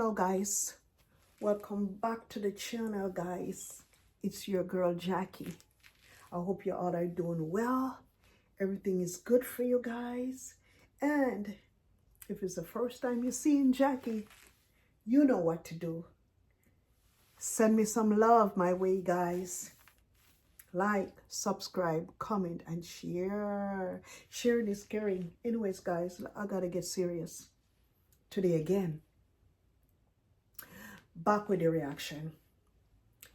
Hello guys, welcome back to the channel guys. It's your girl Jackie. I hope you all are doing well. Everything is good for you guys. And if it's the first time you're seeing Jackie, you know what to do. Send me some love my way guys. Like, subscribe, comment, and share. Sharing is caring. Anyways guys, I gotta get serious. Today again. Back with the reaction.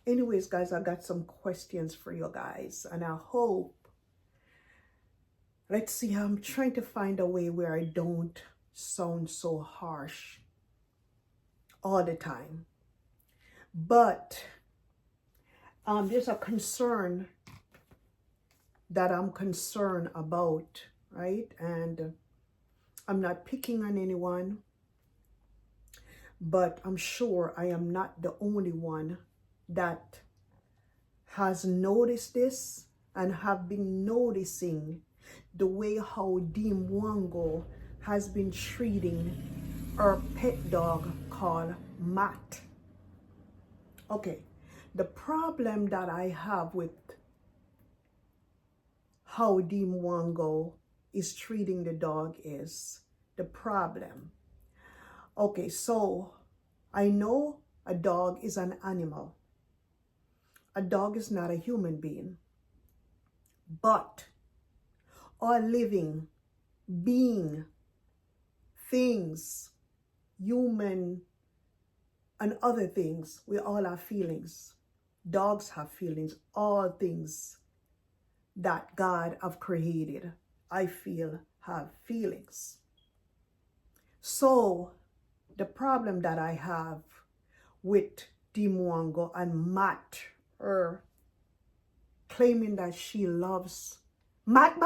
Anyways guys, I got some questions for you guys, and I hope, let's see, I'm trying to find a way where I don't sound so harsh all the time, but there's a concern that I'm concerned about, right? And I'm not picking on anyone, but I'm sure I am not the only one that has noticed this and have been noticing the way how Dim Wango has been treating our pet dog called Matt. Okay, the problem that I have with how Dim Wango is treating the dog is the problem. Okay, so I know a dog is an animal. A dog is not a human being. But all living being, things, human and other things, we all have feelings. Dogs have feelings. All things that God have created, I feel, have feelings. So the problem that I have with Dim Wango and Matt, her claiming that she loves Matt,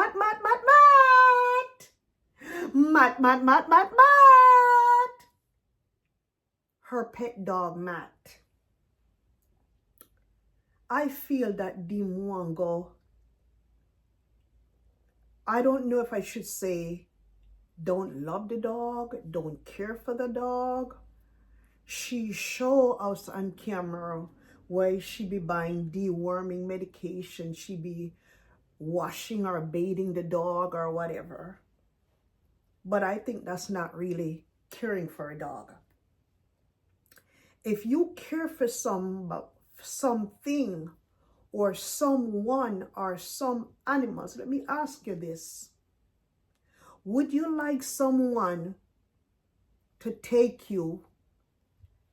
her pet dog Matt. I feel that Dim Wango, I don't know if I should say don't love the dog, don't care for the dog. She show us on camera where she be buying deworming medication, she be washing or bathing the dog or whatever. But I think that's not really caring for a dog. If you care for something or someone or some animals, let me ask you this. Would you like someone to take you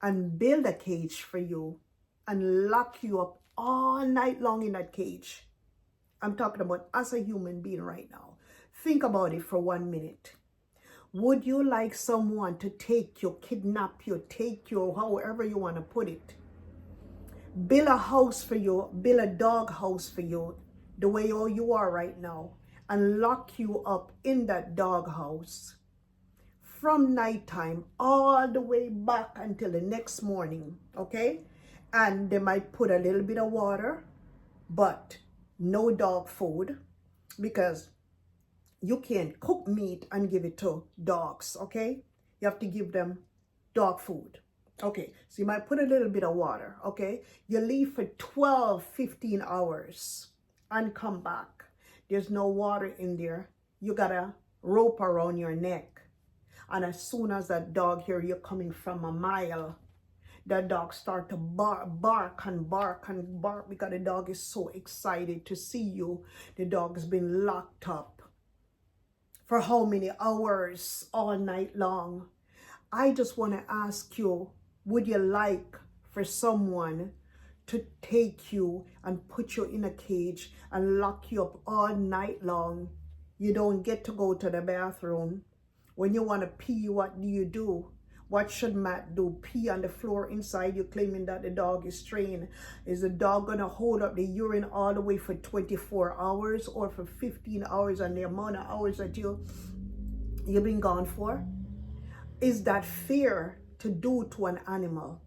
and build a cage for you and lock you up all night long in that cage? I'm talking about as a human being right now. Think about it for 1 minute. Would you like someone to take you, kidnap you, take you, however you want to put it, build a house for you, build a dog house for you, the way you are right now, and lock you up in that dog house from nighttime all the way back until the next morning, okay? And they might put a little bit of water, but no dog food, because you can't cook meat and give it to dogs, okay? You have to give them dog food. Okay, so you might put a little bit of water, okay? You leave for 12, 15 hours and come back. There's no water in there. You got a rope around your neck. And as soon as that dog hear you coming from a mile, that dog start to bark and bark and bark because the dog is so excited to see you. The dog has been locked up for how many hours all night long. I just want to ask you, would you like for someone to take you and put you in a cage and lock you up all night long? You don't get to go to the bathroom. When you want to pee, what do? What should Matt do? Pee on the floor inside? You claiming that the dog is trained. Is the dog going to hold up the urine all the way for 24 hours or for 15 hours and the amount of hours that you've been gone for? Is that fair to do to an animal?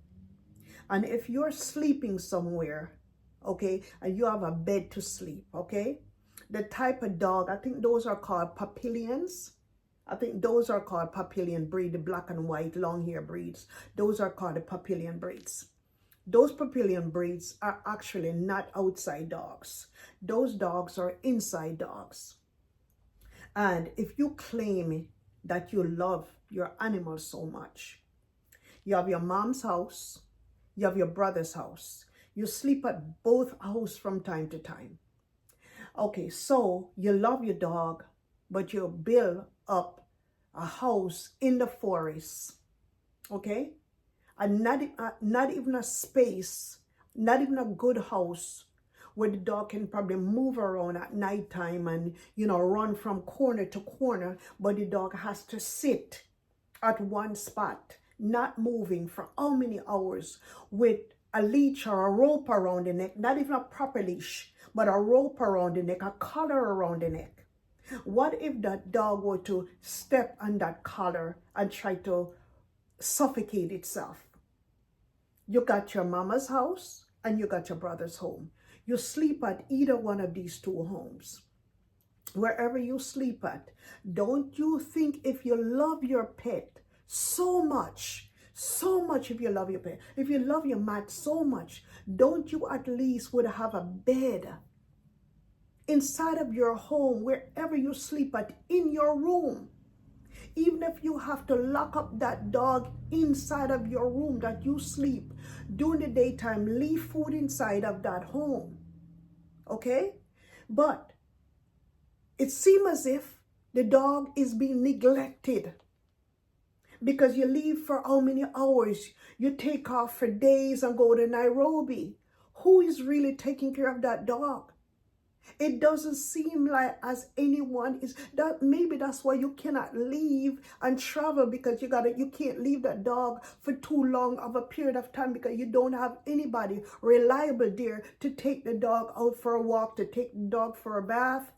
And if you're sleeping somewhere, okay, and you have a bed to sleep, okay, the type of dog, I think those are called papillions. I think those are called Papillion breed, the black and white long hair breeds. Those are called the Papillion breeds. Those Papillion breeds are actually not outside dogs. Those dogs are inside dogs. And if you claim that you love your animal so much, you have your mom's house, you have your brother's house, you sleep at both houses from time to time. Okay, so you love your dog, but you build up a house in the forest, okay? And not even a space, not even a good house where the dog can probably move around at nighttime and, run from corner to corner, but the dog has to sit at one spot, not moving for how many hours, with a leash or a rope around the neck, not even a proper leash, but a rope around the neck, a collar around the neck. What if that dog were to step on that collar and try to suffocate itself? You got your mama's house and you got your brother's home. You sleep at either one of these two homes. Wherever you sleep at, don't you think, if you love your pet so much, if you love your pet, if you love your mat so much, don't you at least would have a bed inside of your home, wherever you sleep at, in your room? Even if you have to lock up that dog inside of your room that you sleep during the daytime, leave food inside of that home, okay? But it seems as if the dog is being neglected, because you leave for how many hours? You take off for days and go to Nairobi. Who is really taking care of that dog? It doesn't seem like as anyone is. That maybe that's why you cannot leave and travel, because you can't leave that dog for too long of a period of time, because you don't have anybody reliable there to take the dog out for a walk, to take the dog for a bath,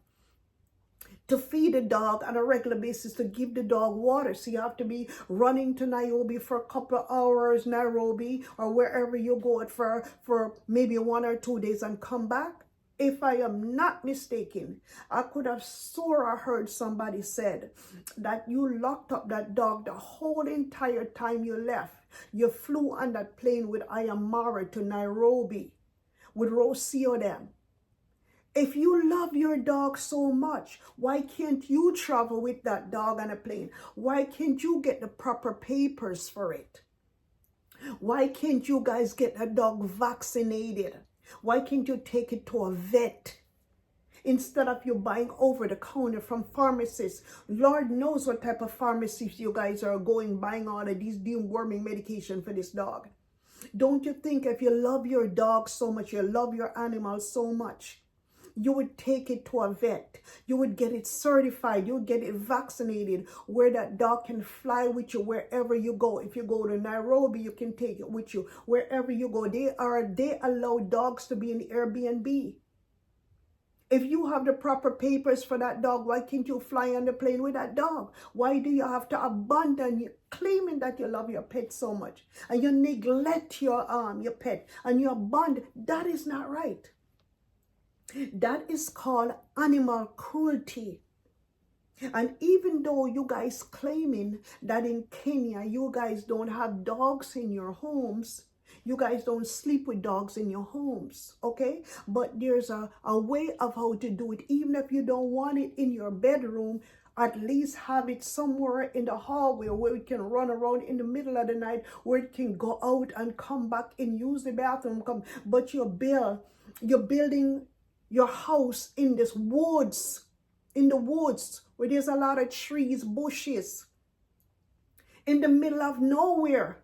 to feed the dog on a regular basis, to give the dog water. So you have to be running to Nairobi for a couple of hours, Nairobi, or wherever you go for maybe 1 or 2 days and come back. If I am not mistaken, I could have swore I heard somebody said that you locked up that dog the whole entire time you left. You flew on that plane with Ayamara to Nairobi with Rocio them. If you love your dog so much, why can't you travel with that dog on a plane? Why can't you get the proper papers for it? Why can't you guys get a dog vaccinated? Why can't you take it to a vet instead of you buying over the counter from pharmacists? Lord knows what type of pharmacies you guys are going, buying all of these deworming medication for this dog. Don't you think if you love your dog so much, you love your animal so much, you would take it to a vet, you would get it certified, you would get it vaccinated, where that dog can fly with you wherever you go. If you go to Nairobi, you can take it with you wherever you go. They allow dogs to be in Airbnb. If you have the proper papers for that dog, why can't you fly on the plane with that dog? Why do you have to abandon you, claiming that you love your pet so much, and you neglect your pet and you abandon? That is not right. That is called animal cruelty. And even though you guys claiming that in Kenya you guys don't have dogs in your homes, you guys don't sleep with dogs in your homes, okay? But there's a way of how to do it. Even if you don't want it in your bedroom, at least have it somewhere in the hallway where it can run around in the middle of the night, where it can go out and come back and use the bathroom. But you're building your house in this woods, in the woods where there's a lot of trees, bushes, in the middle of nowhere.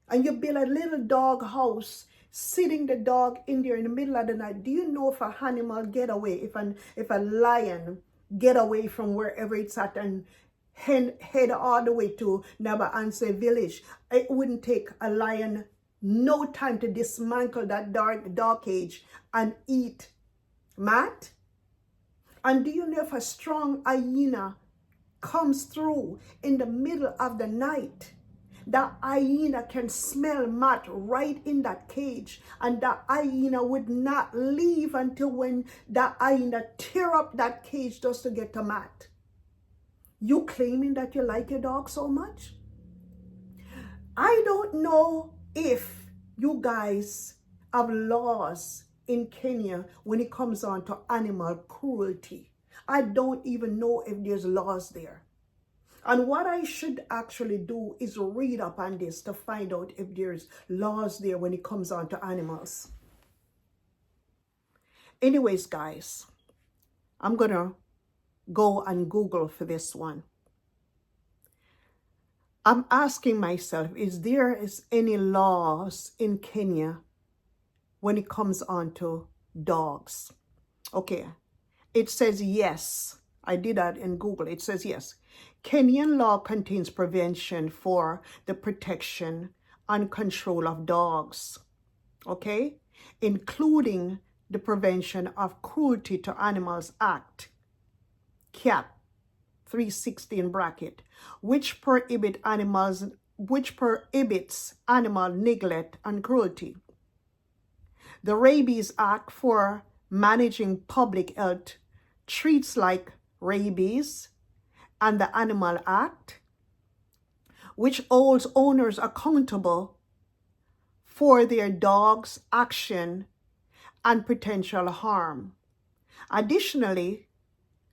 And you build a little dog house, sitting the dog in there in the middle of the night. Do you know if an animal get away, if a lion get away from wherever it's at and head all the way to Nabaanse village, it wouldn't take a lion no time to dismantle that dog cage and eat Matt? And do you know if a strong hyena comes through in the middle of the night, that hyena can smell Matt right in that cage, and that hyena would not leave until when that hyena tear up that cage just to get to Matt. You claiming that you like your dog so much? I don't know if you guys have laws in Kenya when it comes on to animal cruelty. I don't even know if there's laws there. And what I should actually do is read up on this to find out if there's laws there when it comes on to animals. Anyways, guys, I'm going to go and Google for this one. I'm asking myself, is there any laws in Kenya when it comes on to dogs? Okay, it says yes. I did that in Google. It says yes. Kenyan law contains prevention for the protection and control of dogs, okay, including the Prevention of Cruelty to Animals Act, CAP 360 in bracket, which prohibits animal neglect and cruelty. The Rabies Act for managing public health treats like rabies, and the Animal Act, which holds owners accountable for their dog's action and potential harm. Additionally,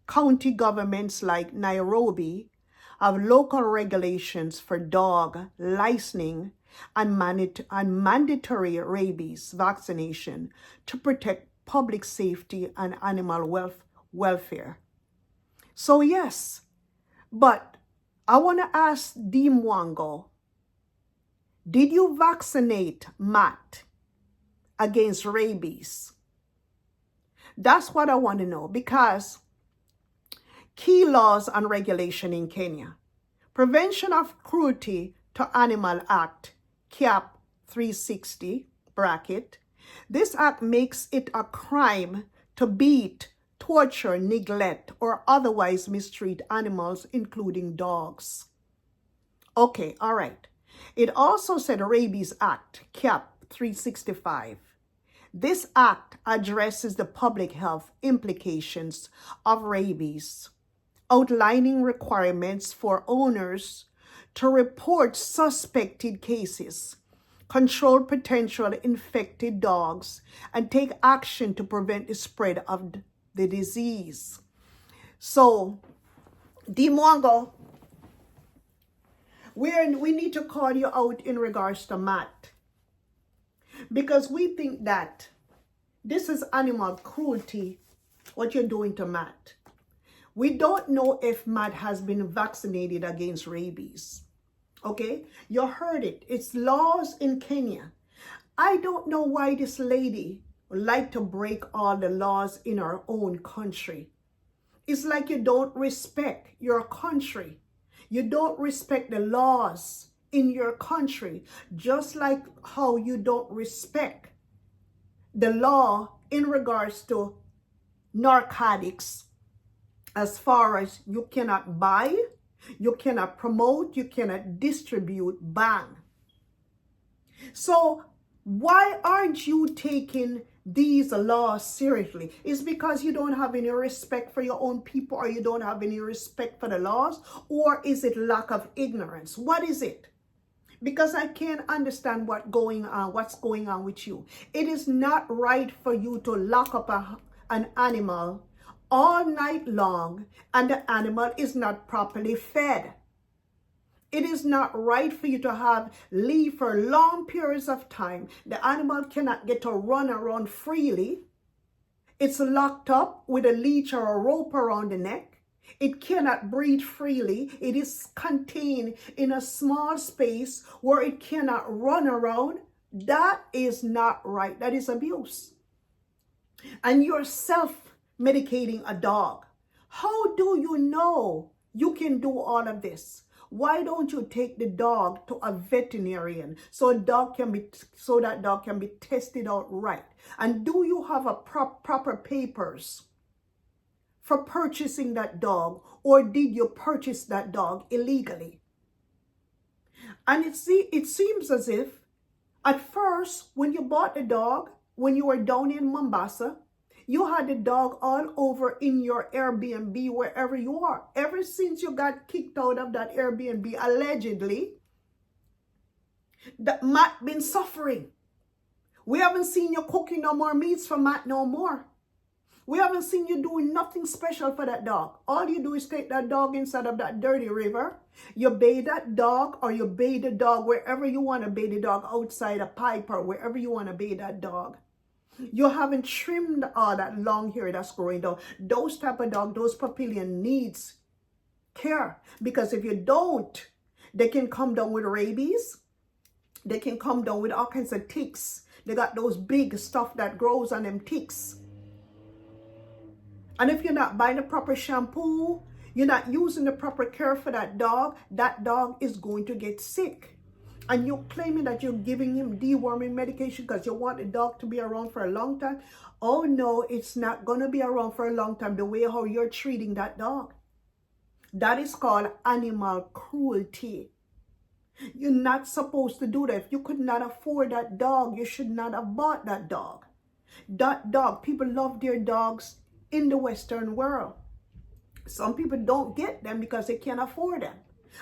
county governments like Nairobi have local regulations for dog licensing and mandatory rabies vaccination to protect public safety and animal welfare. So yes, but I want to ask D. Mwango, did you vaccinate Matt against rabies? That's what I want to know, because key laws and regulation in Kenya. Prevention of Cruelty to Animal Act, CAP 360, bracket. This act makes it a crime to beat, torture, neglect, or otherwise mistreat animals, including dogs. Okay, all right. It also said Rabies Act, CAP 365. This act addresses the public health implications of rabies, outlining requirements for owners to report suspected cases, control potential infected dogs, and take action to prevent the spread of the disease. So, Dimwango, we need to call you out in regards to Matt, because we think that this is animal cruelty, what you're doing to Matt. We don't know if Matt has been vaccinated against rabies. Okay, you heard it. It's laws in Kenya. I don't know why this lady would like to break all the laws in our own country. It's like you don't respect your country. You don't respect the laws in your country, just like how you don't respect the law in regards to narcotics, as far as you cannot buy, you cannot promote, you cannot distribute, ban. So why aren't you taking these laws seriously? Is because you don't have any respect for your own people, or you don't have any respect for the laws, or is it lack of ignorance? What is it? Because I can't understand what's going on with you. It is not right for you to lock up an animal all night long and the animal is not properly fed. It is not right for you to leave for long periods of time. The animal cannot get to run around freely. It's locked up with a leash or a rope around the neck. It cannot breathe freely. It is contained in a small space where it cannot run around. That is not right. That is abuse. And you're self-medicating a dog. How do you know you can do all of this? Why don't you take the dog to a veterinarian so that dog can be tested out right? And do you have a proper papers for purchasing that dog, or did you purchase that dog illegally? And it seems as if at first, when you bought the dog, when you were down in Mombasa, You had the dog all over in your Airbnb, wherever you are. Ever since you got kicked out of that Airbnb, allegedly, that Matt been suffering. We haven't seen you cooking no more meats for Matt no more. We haven't seen you doing nothing special for that dog. All you do is take that dog inside of that dirty river. You bathe that dog, or you bathe the dog wherever you want to bathe the dog, outside a pipe or wherever you want to bathe that dog. You haven't trimmed all that long hair that's growing down. Those type of dog, those papillion needs care. Because if you don't, they can come down with rabies. They can come down with all kinds of ticks. They got those big stuff that grows on them ticks. And if you're not buying the proper shampoo, you're not using the proper care for that dog is going to get sick. And you're claiming that you're giving him deworming medication because you want the dog to be around for a long time. Oh no, it's not going to be around for a long time the way how you're treating that dog. That is called animal cruelty. You're not supposed to do that. If you could not afford that dog, you should not have bought that dog. That dog, people love their dogs in the Western world. Some people don't get them because they can't afford them.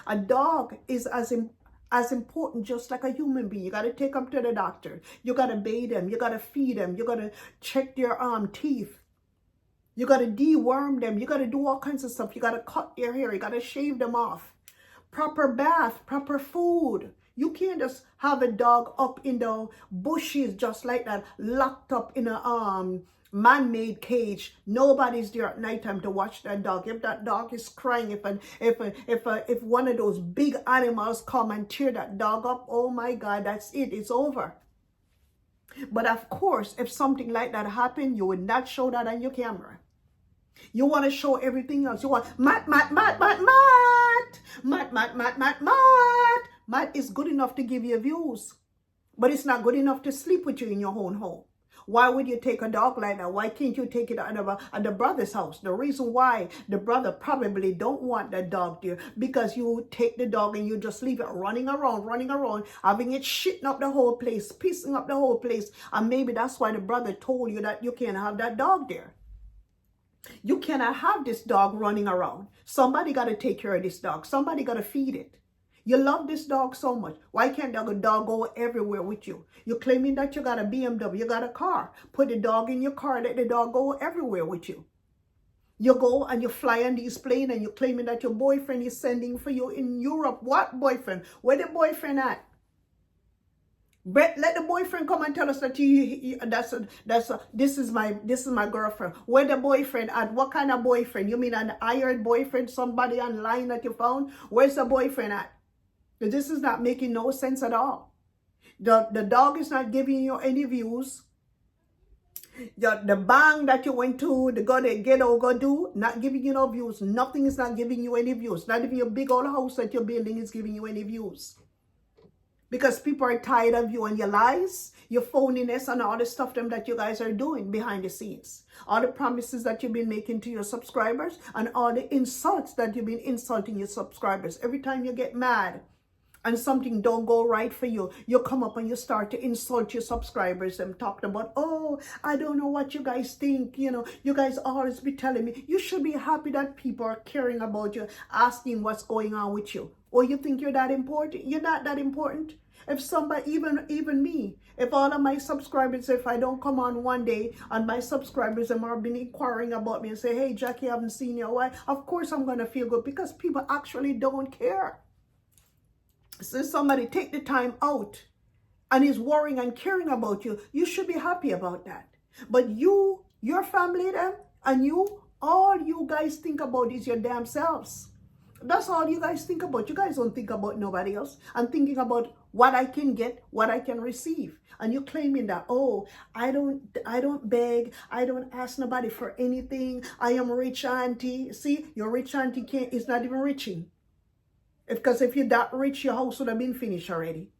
A dog is as important just like a human being. You got to take them to the doctor. You got to bathe them. You got to feed them. You got to check their teeth. You got to deworm them. You got to do all kinds of stuff. You got to cut their hair. You got to shave them off. Proper bath, proper food. You can't just have a dog up in the bushes just like that, locked up in a man-made cage. Nobody's there at nighttime to watch that dog. If that dog is crying, if one of those big animals come and tear that dog up, oh my God, that's it. It's over. But of course, if something like that happened, you would not show that on your camera. You want to show everything else. You want Matt. Matt is good enough to give you views, but it's not good enough to sleep with you in your own home. Why would you take a dog like that? Why can't you take it at the brother's house? The reason why the brother probably don't want that dog there, because you take the dog and you just leave it running around, having it shitting up the whole place, pissing up the whole place. And maybe that's why the brother told you that you can't have that dog there. You cannot have this dog running around. Somebody got to take care of this dog. Somebody got to feed it. You love this dog so much. Why can't the dog go everywhere with you? You're claiming that you got a BMW, you got a car. Put the dog in your car, let the dog go everywhere with you. You go and you fly on these planes and you're claiming that your boyfriend is sending for you in Europe. What boyfriend? Where the boyfriend at? Let the boyfriend come and tell us that this is my girlfriend. Where the boyfriend at? What kind of boyfriend? You mean an hired boyfriend? Somebody online that you found? Where's the boyfriend at? This is not making no sense at all. The dog is not giving you any views. The bang that you went to, the go do, not giving you no views. Nothing is not giving you any views. Not even your big old house that you're building is giving you any views. Because people are tired of you and your lies, your phoniness, and all the stuff that you guys are doing behind the scenes. All the promises that you've been making to your subscribers, and all the insults that you've been insulting your subscribers. Every time you get mad and something don't go right for you, you come up and you start to insult your subscribers and talking about, oh, I don't know what you guys think. You know, you guys always be telling me. You should be happy that people are caring about you, asking what's going on with you. Or you think you're that important? You're not that important. If somebody, even me, if all of my subscribers, if I don't come on one day and my subscribers have been inquiring about me and say, hey, Jackie, I haven't seen you. Why? Of course I'm going to feel good, because people actually don't care. So somebody take the time out and is worrying and caring about you, you should be happy about that. But you, your family, them, and you, all you guys think about is your damn selves. That's all you guys think about. You guys don't think about nobody else. I'm thinking about what I can get, what I can receive. And you're claiming that, oh, I don't beg, I don't ask nobody for anything. I am rich auntie. See, your rich auntie is not even riching. Because if you're that rich, your house would have been finished already.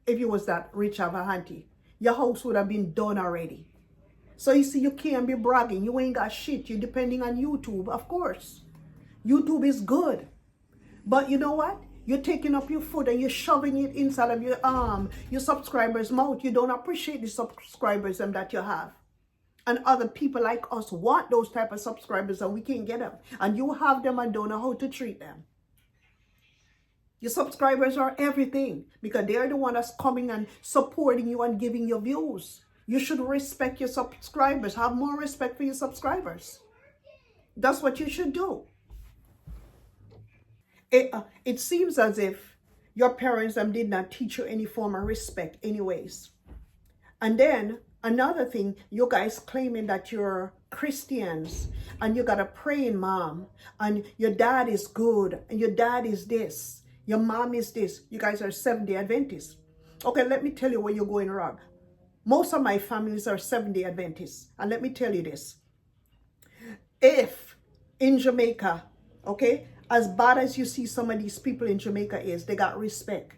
If you was that rich of a auntie, your house would have been done already. So you see, you can't be bragging. You ain't got shit. You're depending on YouTube, of course. YouTube is good. But you know what? You're taking up your food and you're shoving it inside of your subscribers' mouth. You don't appreciate the subscribers that you have. And other people like us want those type of subscribers and we can't get them. And you have them and don't know how to treat them. Your subscribers are everything because they're the one that's coming and supporting you and giving you views. You should respect your subscribers. Have more respect for your subscribers. That's what you should do. It seems as if your parents did not teach you any form of respect anyways. And then another thing, you guys claiming that you're Christians and you got a praying mom and your dad is good and your dad is this, your mom is this. You guys are Seventh-day Adventists. Okay, let me tell you where you're going wrong. Most of my families are Seventh-day Adventists. And let me tell you this. If in Jamaica, okay, as bad as you see some of these people in Jamaica is, they got respect.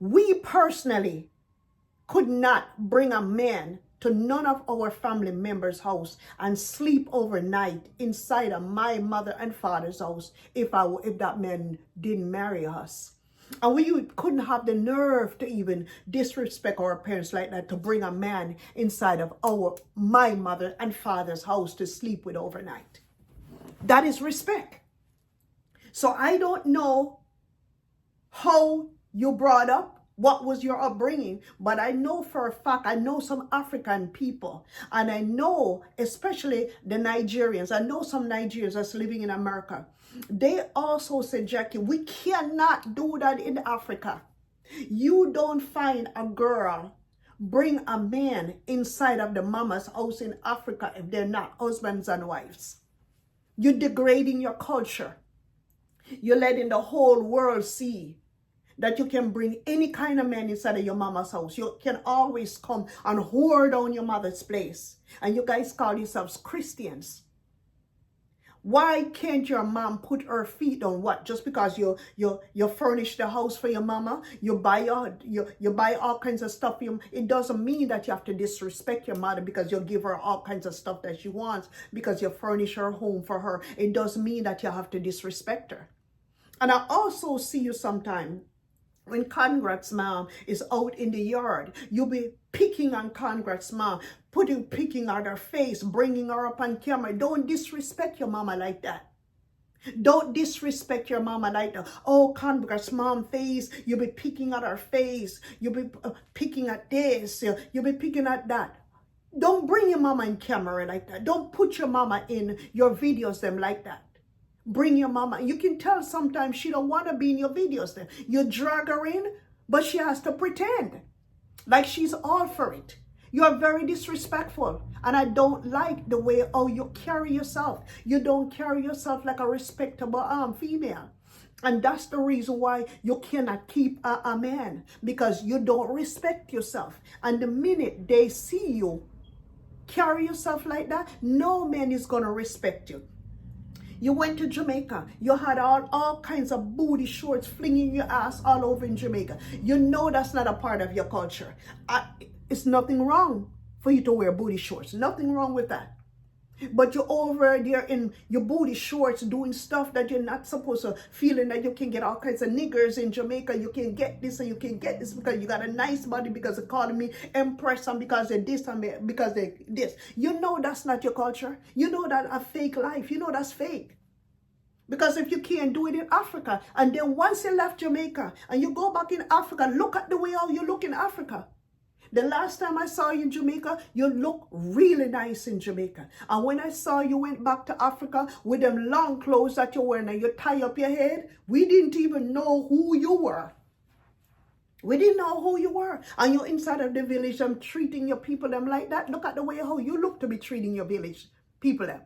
We personally could not bring a man to none of our family members' house and sleep overnight inside of my mother and father's house if that man didn't marry us. And we couldn't have the nerve to even disrespect our parents like that, to bring a man inside of my mother and father's house to sleep with overnight. That is respect. So I don't know how you brought up, what was your upbringing, but I know for a fact, I know some African people, and I know especially the Nigerians, I know some Nigerians that's living in America. They also said, Jackie, we cannot do that in Africa. You don't find a girl bring a man inside of the mama's house in Africa if they're not husbands and wives. You're degrading your culture. You're letting the whole world see that you can bring any kind of man inside of your mama's house. You can always come and whore down your mother's place. And you guys call yourselves Christians. Why can't your mom put her feet on what? Just because you furnish the house for your mama, you buy all kinds of stuff. It doesn't mean that you have to disrespect your mother because you give her all kinds of stuff that she wants because you furnish her home for her. It doesn't mean that you have to disrespect her. And I also see you sometime when Congrats mom is out in the yard, you'll be picking on Congrats mom, picking on her face, bringing her up on camera. Don't disrespect your mama like that. Don't disrespect your mama like that. Oh, Congrats mom face, you'll be picking at her face. You'll be picking at this. You'll be picking at that. Don't bring your mama in camera like that. Don't put your mama in your videos them like that. Bring your mama. You can tell sometimes she don't want to be in your videos then. You drag her in, but she has to pretend like she's all for it. You are very disrespectful. And I don't like the way you carry yourself. You don't carry yourself like a respectable female. And that's the reason why you cannot keep a man. Because you don't respect yourself. And the minute they see you carry yourself like that, no man is going to respect you. You went to Jamaica. You had all kinds of booty shorts flinging your ass all over in Jamaica. You know that's not a part of your culture. It's nothing wrong for you to wear booty shorts. Nothing wrong with that. But you're over there in your booty shorts doing stuff that you're not supposed to, feeling that you can get all kinds of niggers in Jamaica. You can get this and you can get this because you got a nice body, because they call me Empress, and because they're this and because they this. You know that's not your culture. You know that a fake life. You know that's fake. Because if you can't do it in Africa, and then once you left Jamaica and you go back in Africa, look at the way how you look in Africa. The last time I saw you in Jamaica, you look really nice in Jamaica. And when I saw you went back to Africa with them long clothes that you're wearing and you tie up your head, we didn't even know who you were. We didn't know who you were. And you're inside of the village and treating your people them like that. Look at the way how you look to be treating your village people them.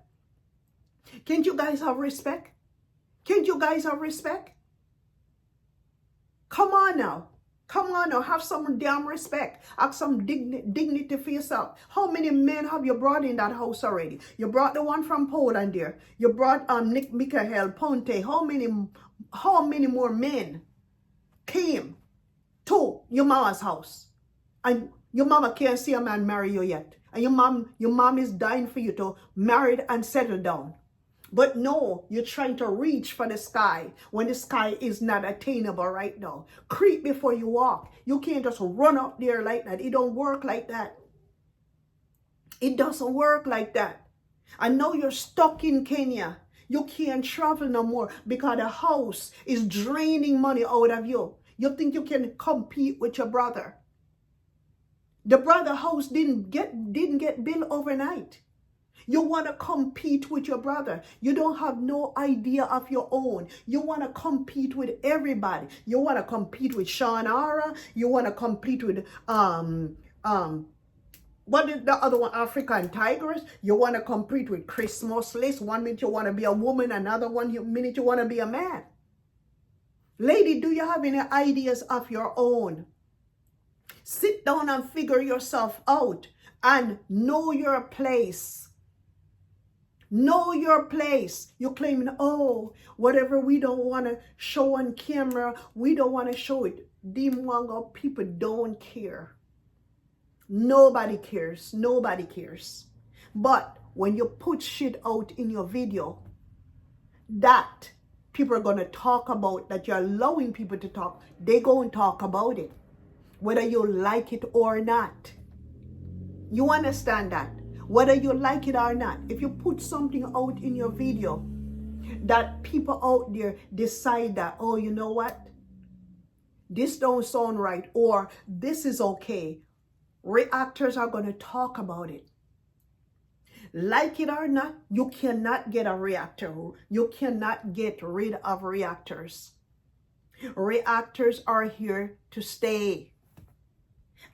Can't you guys have respect? Can't you guys have respect? Come on now. Come on now. Have some damn respect. Have some dignity for yourself. How many men have you brought in that house already? You brought the one from Poland there. You brought Nick Michael Ponte. How many more men came to your mama's house? And your mama can't see a man marry you yet. And your mom is dying for you to marry and settle down. But no, you're trying to reach for the sky when the sky is not attainable right now. Creep before you walk. You can't just run up there like that. It don't work like that. It doesn't work like that. I know you're stuck in Kenya. You can't travel no more because the house is draining money out of you. You think you can compete with your brother. The brother house didn't get built overnight. You want to compete with your brother. You don't have no idea of your own. You want to compete with everybody. You want to compete with Shawna. You want to compete with what is the other one? African Tigers. You want to compete with Christmas list. 1 minute you want to be a woman, another minute you want to be a man. Lady, do you have any ideas of your own? Sit down and figure yourself out and know your place. Know your place. You're claiming, oh, whatever we don't want to show on camera, we don't want to show it. Dimwanga people don't care. Nobody cares. Nobody cares. But when you put shit out in your video, that people are going to talk about, that you're allowing people to talk, they go and talk about it, whether you like it or not. You understand that? Whether you like it or not, if you put something out in your video that people out there decide that, oh, you know what? This don't sound right, or this is okay. Reactors are going to talk about it. Like it or not, you cannot get a reactor. You cannot get rid of reactors. Reactors are here to stay.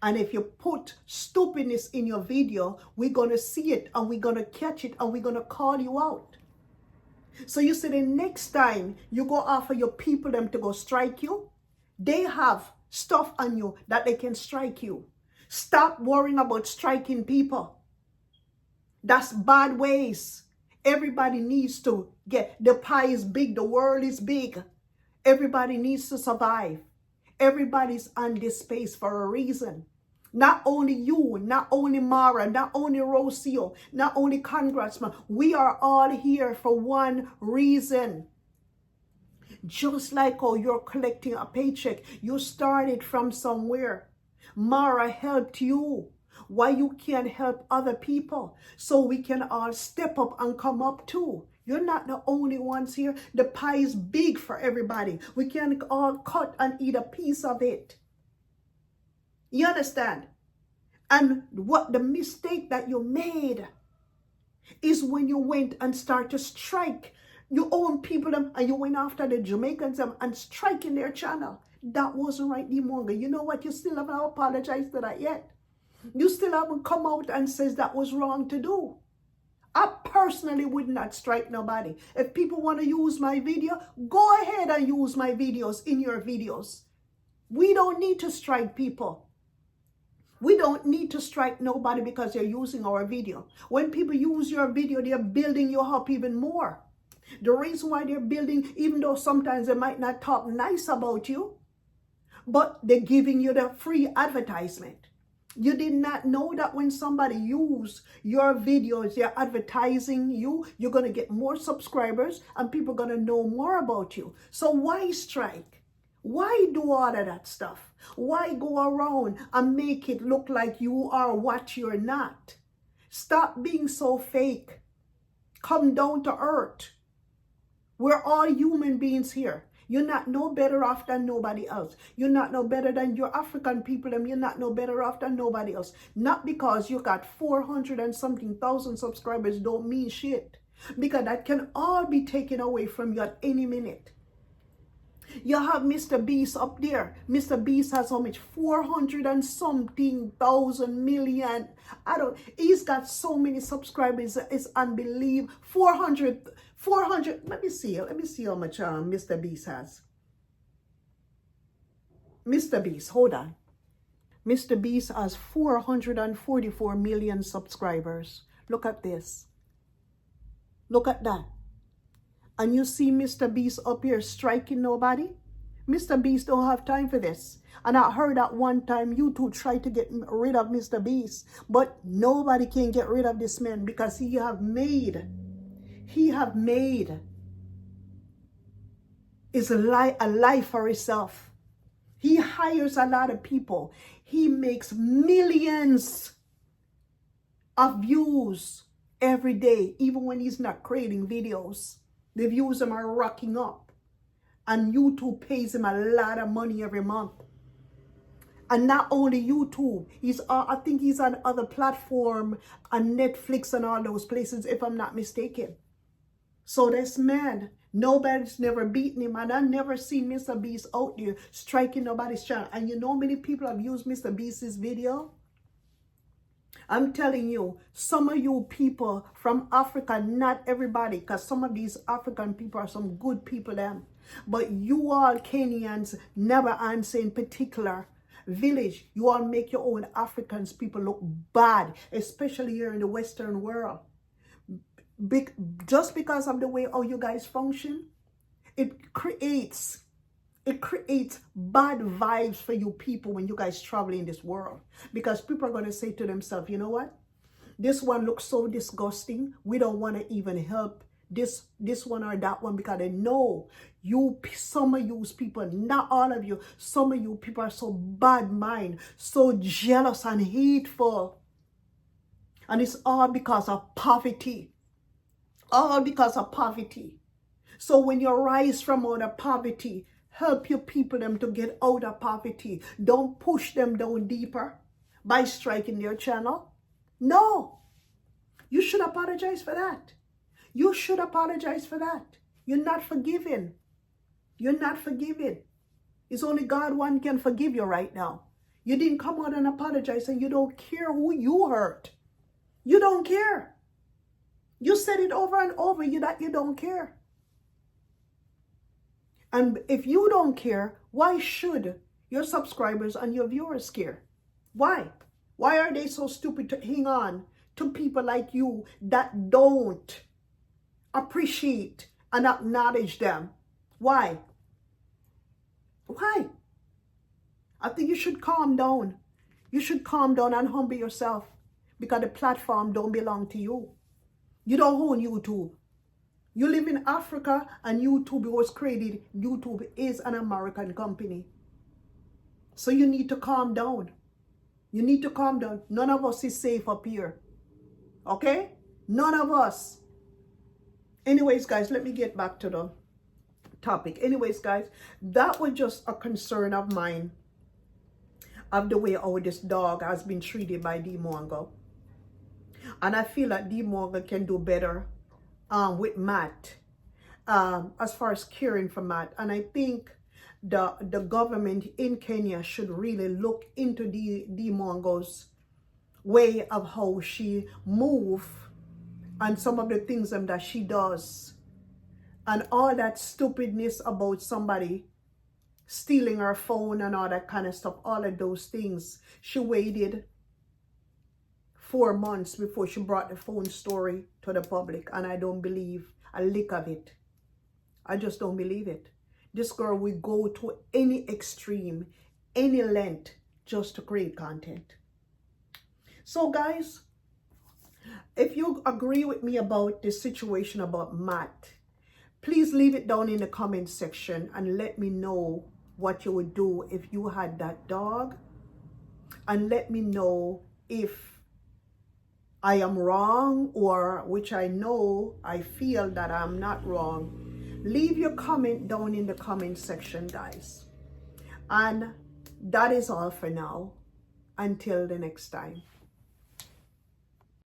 And if you put stupidness in your video, we're going to see it and we're going to catch it and we're going to call you out. So you see, the next time you go offer your people them to go strike you, they have stuff on you that they can strike you. Stop worrying about striking people. That's bad ways. Everybody needs to get, the pie is big, the world is big. Everybody needs to survive. Everybody's on this space for a reason. Not only you, not only Mara, not only Rocio, not only Congressman. We are all here for one reason. Just like how you're collecting a paycheck, you started from somewhere. Mara helped you. Why you can't help other people? So we can all step up and come up too. You're not the only ones here. The pie is big for everybody. We can all cut and eat a piece of it. You understand? And what the mistake that you made is when you went and started to strike your own people and you went after the Jamaicans and striking their channel. That wasn't right, Dimonga. You know what? You still haven't apologized for that yet. You still haven't come out and says that was wrong to do. I personally would not strike nobody. If people want to use my video, go ahead and use my videos in your videos. We don't need to strike people. We don't need to strike nobody because they're using our video. When people use your video, they're building you up even more. The reason why they're building, even though sometimes they might not talk nice about you, but they're giving you the free advertisement. You did not know that when somebody uses your videos, they're advertising you, you're going to get more subscribers and people are going to know more about you. So why strike? Why do all of that stuff? Why go around and make it look like you are what you're not? Stop being so fake. Come down to earth. We're all human beings here. You're not no better off than nobody else. You're not no better than your African people, and you're not no better off than nobody else. Not because you got 400 and something thousand subscribers don't mean shit. Because that can all be taken away from you at any minute. You have Mr. Beast up there. Mr. Beast has how much? 400 and something thousand million. He's got so many subscribers. It's unbelievable. 400. Let me see how much Mr. Beast has. Mr. Beast, hold on. Mr. Beast has 444 million subscribers. Look at this. Look at that. And you see Mr. Beast up here striking nobody? Mr. Beast don't have time for this. And I heard that one time YouTube tried to get rid of Mr. Beast. But nobody can get rid of this man because he have made is a life for himself. He hires a lot of people. He makes millions. of views every day, even when he's not creating videos. The views them are rocking up. And YouTube pays him a lot of money every month. And not only YouTube, I think he's on other platform, on Netflix and all those places, if I'm not mistaken. So this man, nobody's never beaten him, and I've never seen Mr. Beast out there striking nobody's channel. And you know how many people have used Mr. Beast's video? I'm telling you, some of you people from Africa, not everybody, because some of these African people are some good people them. But you all Kenyans, never answer in particular, village, you all make your own Africans people look bad, especially here in the Western world. Just because of the way how you guys function, it creates bad vibes for you people when you guys travel in this world. Because people are going to say to themselves, you know what? This one looks so disgusting. We don't want to even help this one or that one, because they know some of you people, not all of you, some of you people are so bad mind, so jealous and hateful. And it's all because of poverty. All because of poverty. So when you rise from out of poverty, help your people them to get out of poverty. Don't push them down deeper by striking their channel. No. You should apologize for that. You should apologize for that. You're not forgiven. You're not forgiven. It's only God one can forgive you right now. You didn't come out and apologize, and you don't care who you hurt. You don't care. You said it over and over that you don't care. And if you don't care, why should your subscribers and your viewers care? Why? Why are they so stupid to hang on to people like you that don't appreciate and acknowledge them? Why? Why? I think you should calm down. You should calm down and humble yourself, because the platform don't belong to you. You don't own YouTube. You live in Africa, and YouTube was created. YouTube is an American company. So you need to calm down. You need to calm down. None of us is safe up here. Okay? None of us. Anyways, guys, let me get back to the topic. Anyways, guys, that was just a concern of mine, of the way how this dog has been treated by D. Mongo. And I feel that D. Mongo can do better with Matt, as far as caring for Matt. And I think the government in Kenya should really look into D. Mongo's way of how she move and some of the things that she does, and all that stupidness about somebody stealing her phone and all that kind of stuff. All of those things. She waited 4 months before she brought the phone story to the public, and I don't believe a lick of it. I just don't believe it. This girl will go to any extreme, any length, just to create content. So guys, if you agree with me about the situation about Matt, please leave it down in the comment section and let me know what you would do if you had that dog, and let me know if I am wrong, or which I know I feel that I'm not wrong. Leave your comment down in the comment section, guys. And that is all for now. Until the next time.